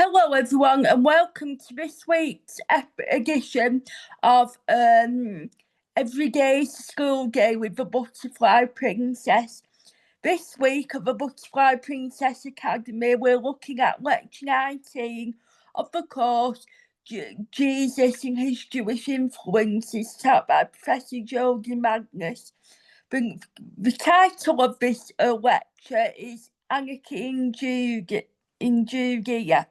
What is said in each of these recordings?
Hello everyone and welcome to this week's edition of Everyday School Day with the Butterfly Princess. This week of the Butterfly Princess Academy we're looking at lecture 19 of the course Jesus and His Jewish Influences, taught by Professor Jodi Magness. The title of this lecture is Anarchy in Judea.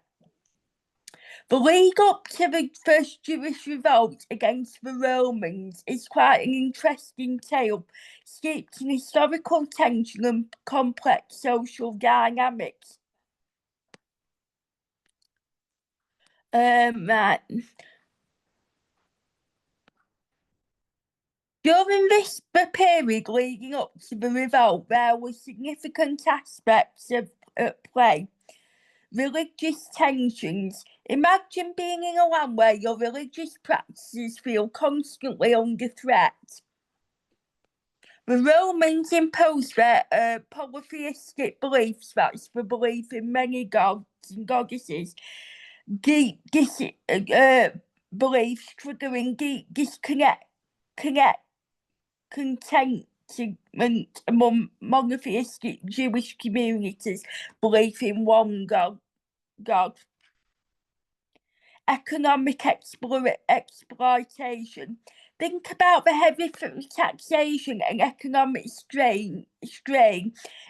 The lead up to the first Jewish revolt against the Romans is quite an interesting tale, steeped in historical tension and complex social dynamics. During this period leading up to the revolt, there were significant aspects at play. Religious tensions. Imagine being in a land where your religious practices feel constantly under threat. The Romans imposed their polytheistic beliefs, that's the belief in many gods and goddesses, beliefs triggering deep contentment among monotheistic Jewish communities, belief in one God. Economic exploitation. Think about the heavy taxation and economic strain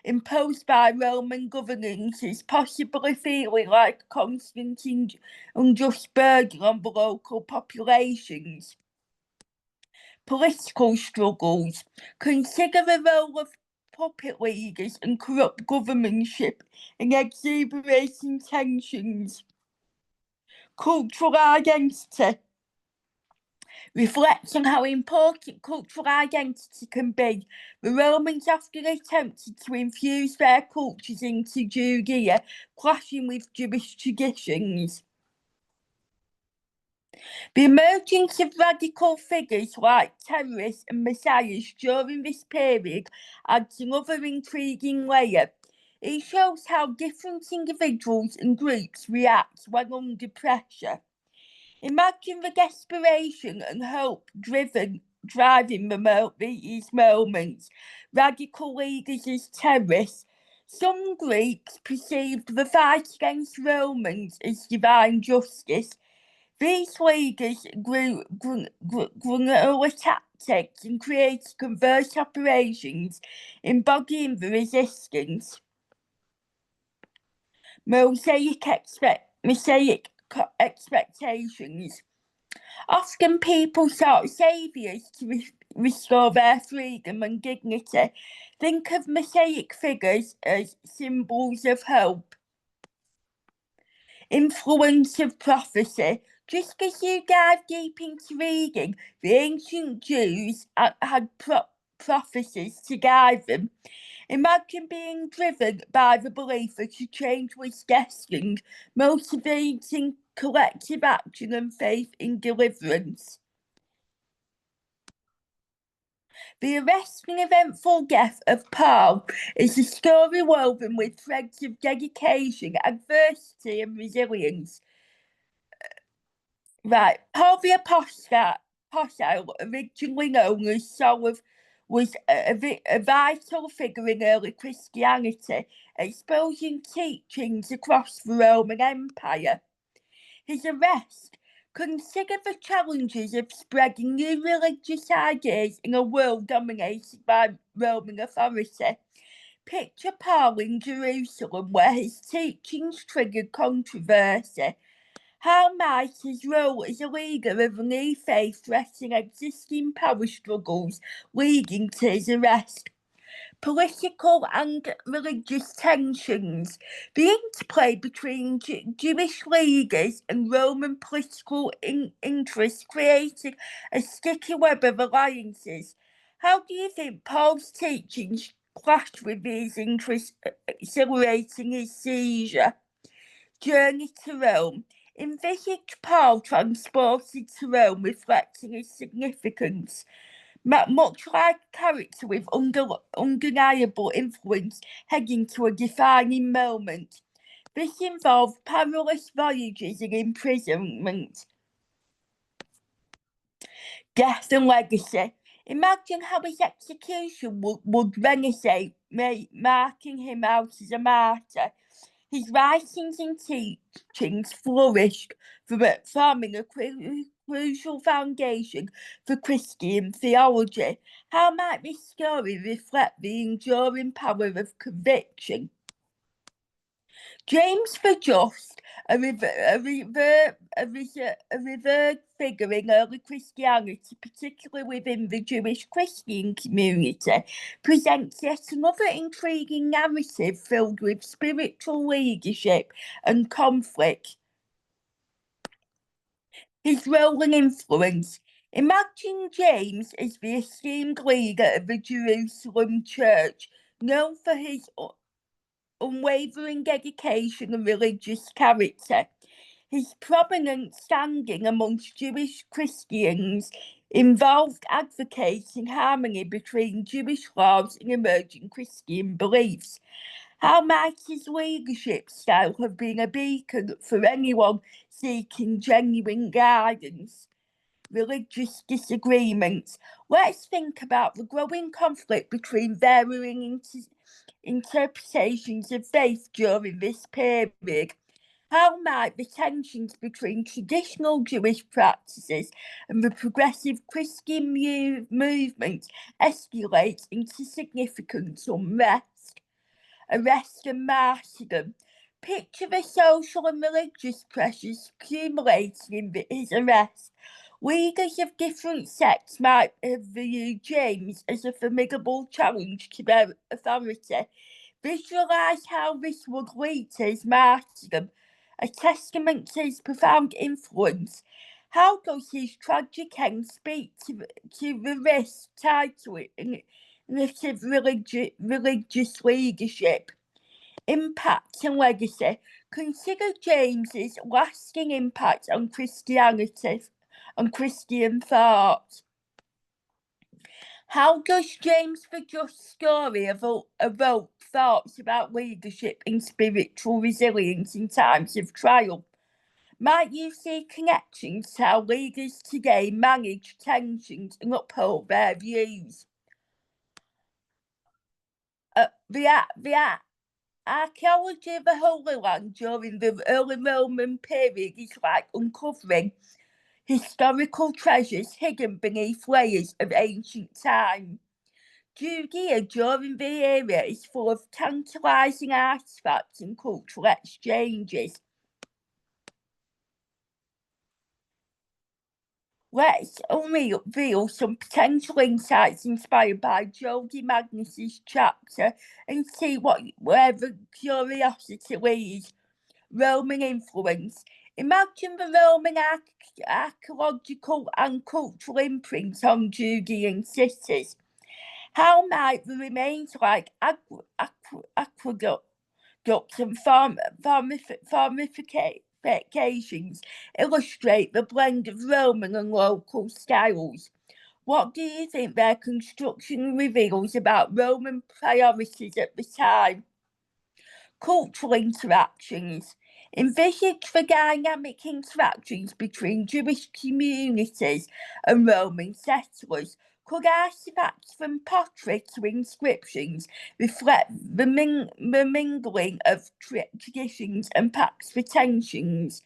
imposed by Roman governances, possibly feeling like a constant unjust burden on the local populations. Political struggles. Consider the role of puppet leaders and corrupt governmentship in exuberating tensions. Cultural identity. Reflects on how important cultural identity can be. The Romans often attempted to infuse their cultures into Judea, clashing with Jewish traditions. The emergence of radical figures like terrorists and messiahs during this period adds another intriguing layer. It shows how different individuals and groups react when under pressure. Imagine the desperation and hope driving these moments. Radical leaders as terrorists. Some Greeks perceived the fight against Romans as divine justice. These leaders grew guerrilla tactics and created covert operations, embodying the resistance. Mosaic expectations. Often people sought saviours to restore their freedom and dignity. Think of Mosaic figures as symbols of hope. Influence of prophecy. Just as you dive deep into reading, the ancient Jews had prophecies to guide them. Imagine being driven by the belief that a change was destined, motivating collective action and faith in deliverance. The arresting eventful death of Paul is a story woven with threads of dedication, adversity and resilience. Right, Paul the Apostle, originally known as Saul, was a vital figure in early Christianity, exposing teachings across the Roman Empire. His arrest. Consider the challenges of spreading new religious ideas in a world dominated by Roman authority. Picture Paul in Jerusalem, where his teachings triggered controversy. How might his role as a leader of a new faith threaten existing power struggles leading to his arrest? Political and religious tensions. The interplay between Jewish leaders and Roman political interests created a sticky web of alliances. How do you think Paul's teachings clashed with these interests, accelerating his seizure? Journey to Rome. Envisage Paul transported to Rome, reflecting his significance. Much like a character with undeniable influence heading to a defining moment. This involved perilous voyages and imprisonment, death and legacy. Imagine how his execution would resonate, marking him out as a martyr. His writings and teachings flourished, forming a crucial foundation for Christian theology. How might this story reflect the enduring power of conviction? James the Just, a revered figure in early Christianity, particularly within the Jewish Christian community, presents yet another intriguing narrative filled with spiritual leadership and conflict. His role and influence. Imagine James as the esteemed leader of the Jerusalem church, known for his unwavering dedication and religious character. His prominent standing amongst Jewish Christians involved advocating harmony between Jewish laws and emerging Christian beliefs. How might his leadership style have been a beacon for anyone seeking genuine guidance? Religious disagreements. Let's think about the growing conflict between varying interpretations of faith during this period. How might the tensions between traditional Jewish practices and the progressive Christian movement escalate into significant unrest? Arrest and martyrdom. Picture the social and religious pressures accumulating in his arrest. Leaders of different sects might have viewed James as a formidable challenge to their authority. Visualise how this would lead to his martyrdom, a testament to his profound influence. How does his tragic end speak to the risk tied to it in religious leadership? Impact and legacy. Consider James's lasting impact on Christianity and Christian thought. How does James the Just story evoke thoughts about leadership and spiritual resilience in times of trial? Might you see connections to how leaders today manage tensions and uphold their views? The archaeology of the Holy Land during the early Roman period is like uncovering historical treasures hidden beneath layers of ancient time. Judea during the era is full of tantalising artefacts and cultural exchanges. Let's reveal some potential insights inspired by Jodi Magness Chapter and see where the curiosity leads. Roman influence. Imagine the Roman archaeological and cultural imprint on Judean cities. How might the remains like aqueducts and fortifications illustrate the blend of Roman and local styles? What do you think their construction reveals about Roman priorities at the time? Cultural interactions. Envisage the dynamic interactions between Jewish communities and Roman settlers. Could artifacts from pottery to inscriptions reflect the mingling of traditions and perhaps the tensions?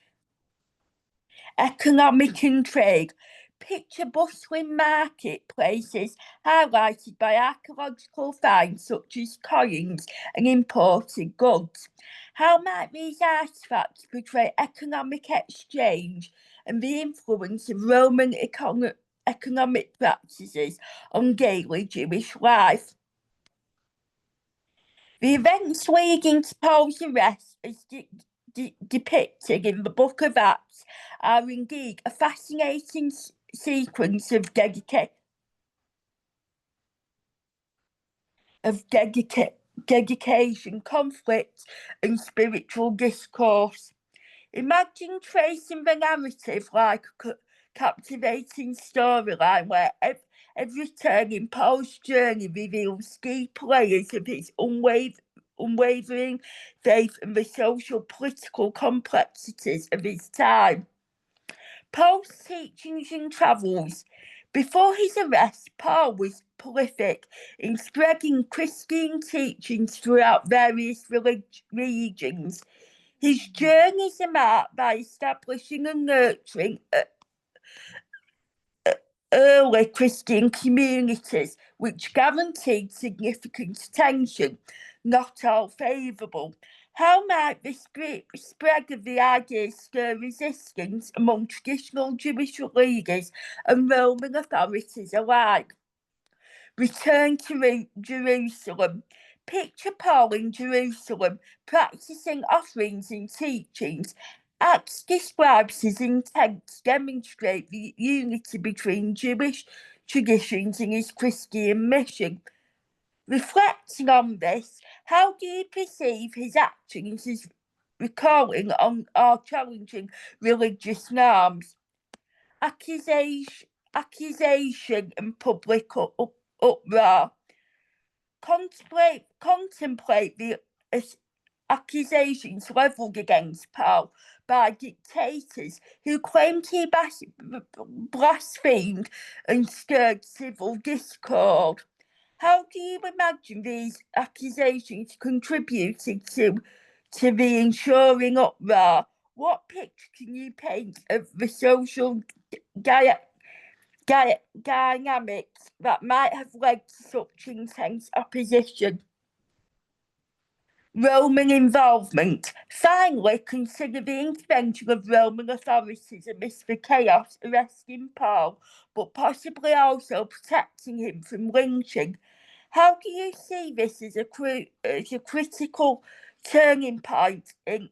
Economic and trade. Picture bustling marketplaces highlighted by archaeological finds such as coins and imported goods. How might these artifacts portray economic exchange and the influence of Roman economic practices on daily Jewish life? The events leading to Paul's arrest, as depicted in the Book of Acts, are indeed a fascinating sequence of dedication, conflict, and spiritual discourse. Imagine tracing the narrative like a captivating storyline where every turn in Paul's journey reveals deep layers of his unwavering faith in the social political complexities of his time. Paul's teachings and travels. Before his arrest, Paul was prolific in spreading Christian teachings throughout various regions. His journeys are marked by establishing and nurturing early Christian communities, which guaranteed significant attention, not all favourable. How might the spread of the ideas stir resistance among traditional Jewish leaders and Roman authorities alike? Return to Jerusalem. Picture Paul in Jerusalem, practicing offerings and teachings. Acts describes his intent to demonstrate the unity between Jewish traditions and his Christian mission. Reflecting on this, how do you perceive his actions as recalling on or challenging religious norms? Accusation and public uproar. Contemplate the accusations levelled against Paul by dictators who claimed he blasphemed and stirred civil discord. How do you imagine these accusations contributed to the ensuing uproar? What picture can you paint of the social dynamics that might have led to such intense opposition? Roman involvement. Finally, consider the intervention of Roman authorities amidst the chaos, arresting Paul, but possibly also protecting him from lynching. How do you see this as a critical turning point in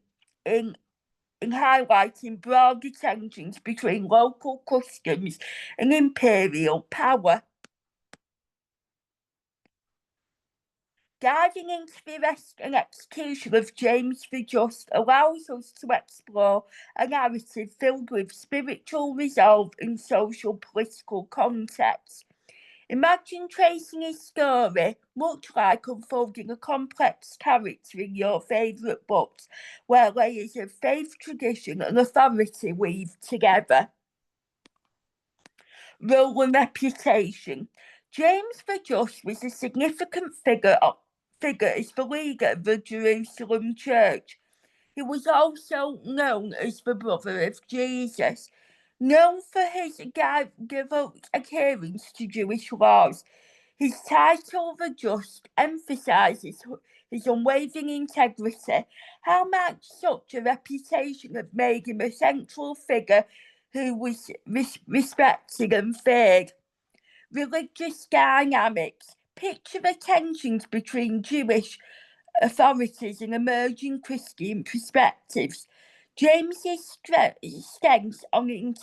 highlighting broader tensions between local customs and imperial power? Diving into the arrest and execution of James the Just allows us to explore a narrative filled with spiritual resolve and social political context. Imagine tracing his story, much like unfolding a complex character in your favourite books, where layers of faith, tradition and authority weave together. Role and reputation. James the Just was a significant figure as the leader of the Jerusalem church. He was also known as the brother of Jesus, known for his devout adherence to Jewish laws. His title, the Just, emphasises his unwavering integrity. How much such a reputation have made him a central figure who was respected and feared? Religious dynamics. Picture the tensions between Jewish authorities and emerging Christian perspectives. James's stance on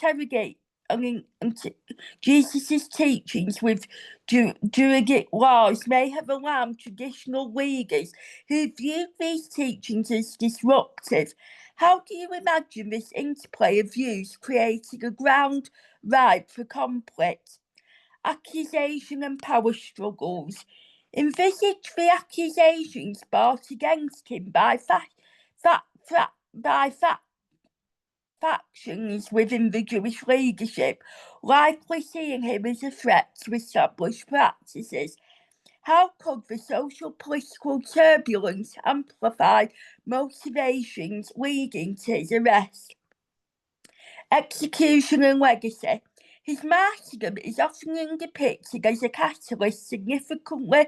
Jesus' teachings with Judaic laws may have alarmed traditional leaders who viewed these teachings as disruptive. How do you imagine this interplay of views creating a ground ripe for conflict? Accusation and power struggles. Envisage the accusations brought against him by factions within the Jewish leadership, likely seeing him as a threat to established practices. How could the social political turbulence amplify motivations leading to his arrest? Execution and legacy. His martyrdom is often depicted as a catalyst significantly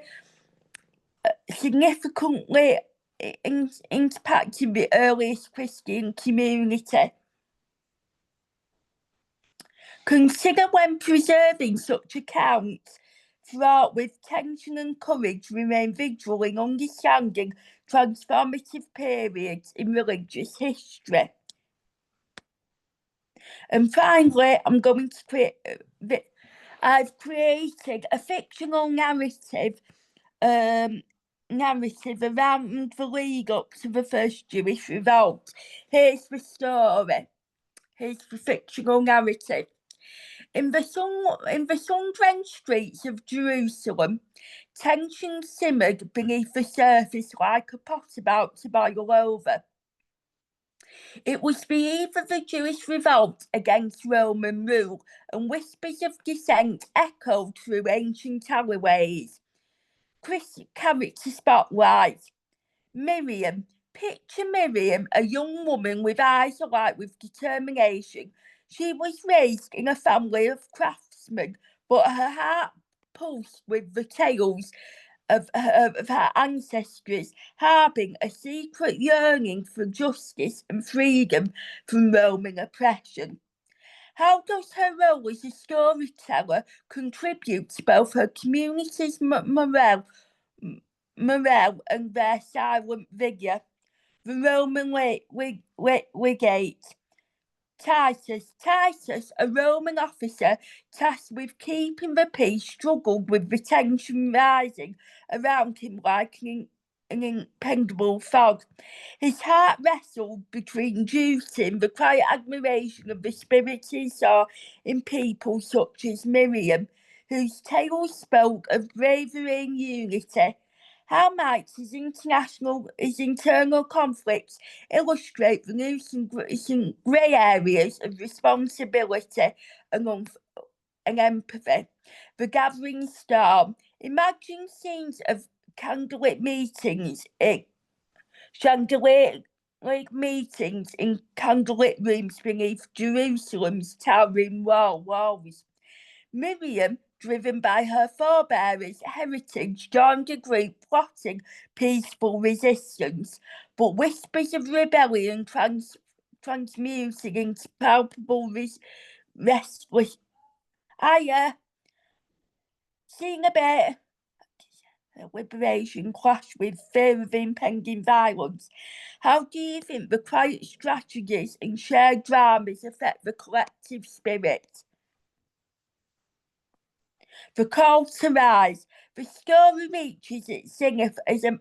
impacting the earliest Christian community. Consider when preserving such accounts, fraught with tension and courage, remain vigilant in understanding transformative periods in religious history. And finally, I've created a fictional narrative around the lead up to the first Jewish revolt. Here's the story. Here's the fictional narrative. In the sun-drenched streets of Jerusalem, tension simmered beneath the surface like a pot about to boil over. It was the eve of the Jewish revolt against Roman rule, and whispers of dissent echoed through ancient alleyways. Character spotlight. Miriam. Picture Miriam, a young woman with eyes alight with determination. She was raised in a family of craftsmen, but her heart pulsed with the tales of her ancestors, harbing a secret yearning for justice and freedom from Roman oppression. How does her role as a storyteller contribute to both her community's morale and their silent vigour? The Roman legate. Titus, a Roman officer tasked with keeping the peace, struggled with the tension rising around him like an impenetrable fog. His heart wrestled between duty and the quiet admiration of the spirit he saw in people such as Miriam, whose tales spoke of bravery and unity. How might his internal conflicts illustrate the nuanced and grey areas of responsibility and empathy? The gathering storm. Imagine scenes of candlelit meetings in chandelier meetings in candlelit rooms beneath Jerusalem's towering walls. Miriam, driven by her forebears' heritage, joined a group plotting peaceful resistance, but whispers of rebellion transmuted into palpable restless. Seeing a bit liberation clash with fear of impending violence. How do you think the quiet strategies and shared dramas affect the collective spirit? The call to rise. The story reaches its zenith as a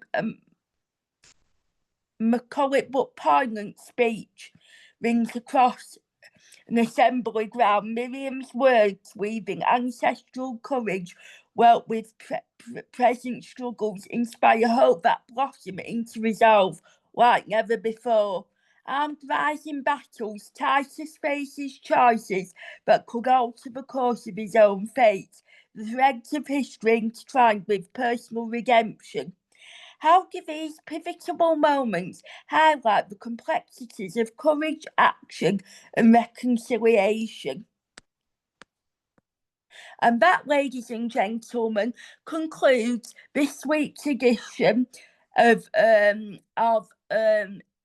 bucolic but poignant speech rings across an assembly ground. Miriam's words, weaving ancestral courage, well with present struggles, inspire hope that blossom into resolve like never before. Armed rising battles, Titus faces choices that could alter the course of his own fate. The threads of history intertwined with personal redemption. How do these pivotal moments highlight the complexities of courage, action, and reconciliation? And that, ladies and gentlemen, concludes this week's edition of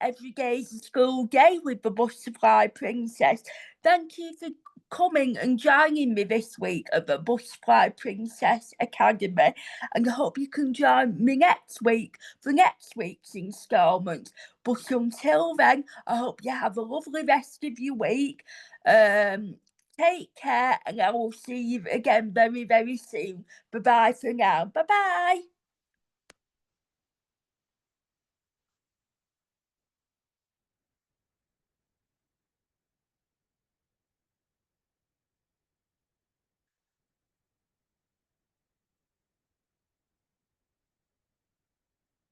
Every Day's a School Day with the Butterfly Princess. Thank you for coming and joining me this week at the Butterfly Princess Academy, and I hope you can join me next week for next week's instalment. But until then, I hope you have a lovely rest of your week. Take care, and I will see you again very, very soon. Bye-bye for now. Bye-bye.